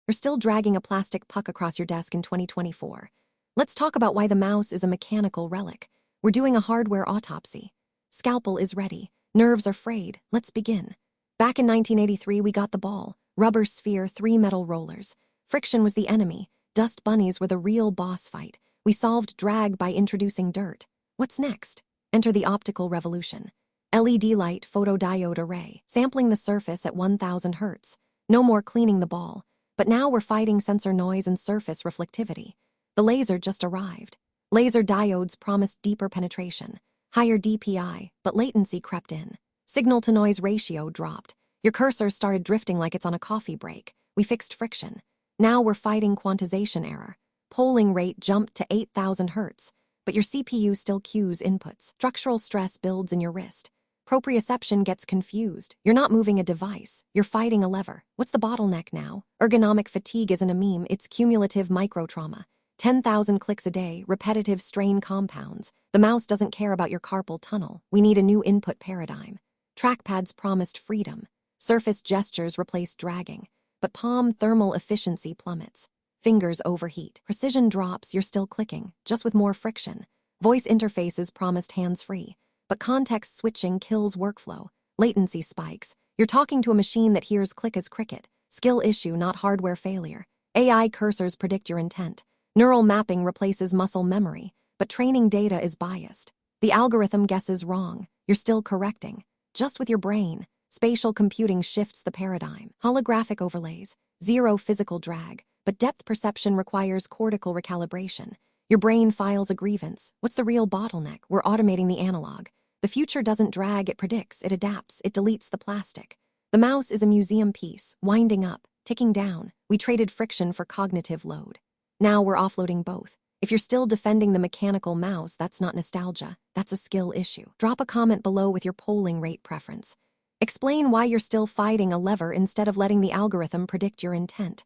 or still dragging a plastic puck across your desk in 2024. Let's talk about why the mouse is a mechanical relic. We're doing a hardware autopsy. Scalpel is ready. Nerves are frayed. Let's begin. Back in 1983, we got the ball. Rubber sphere, 3 metal rollers. Friction was the enemy. Dust bunnies were the real boss fight. We solved drag by introducing dirt. What's next? Enter the optical revolution. LED light photodiode array, sampling the surface at 1000 Hz. No more cleaning the ball. But now we're fighting sensor noise and surface reflectivity. The laser just arrived. Laser diodes promised deeper penetration. Higher DPI, but latency crept in. Signal-to-noise ratio dropped. Your cursor started drifting like it's on a coffee break. We fixed friction. Now we're fighting quantization error. Polling rate jumped to 8000 Hz, but your CPU still cues inputs. Structural stress builds in your wrist. Proprioception gets confused. You're not moving a device. You're fighting a lever. What's the bottleneck now? Ergonomic fatigue isn't a meme. It's cumulative microtrauma. 10,000 clicks a day, repetitive strain compounds. The mouse doesn't care about your carpal tunnel. We need a new input paradigm. Trackpads promised freedom. Surface gestures replaced dragging. But palm thermal efficiency plummets. Fingers overheat. Precision drops, you're still clicking, just with more friction. Voice interfaces promised hands-free. But context switching kills workflow. Latency spikes. You're talking to a machine that hears click as cricket. Skill issue, not hardware failure. AI cursors predict your intent. Neural mapping replaces muscle memory, but training data is biased. The algorithm guesses wrong. You're still correcting. Just with your brain. Spatial computing shifts the paradigm. Holographic overlays. Zero physical drag. But depth perception requires cortical recalibration. Your brain files a grievance. What's the real bottleneck? We're automating the analog. The future doesn't drag, it predicts, it adapts, it deletes the plastic. The mouse is a museum piece, winding up, ticking down. We traded friction for cognitive load. Now we're offloading both. If you're still defending the mechanical mouse, that's not nostalgia, that's a skill issue. Drop a comment below with your polling rate preference. Explain why you're still fighting a lever instead of letting the algorithm predict your intent.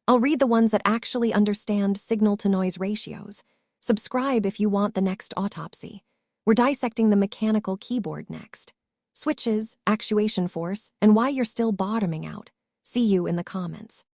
I'll read the ones that actually understand signal-to-noise ratios. Subscribe if you want the next autopsy. We're dissecting the mechanical keyboard next. Switches, actuation force, and why you're still bottoming out. See you in the comments.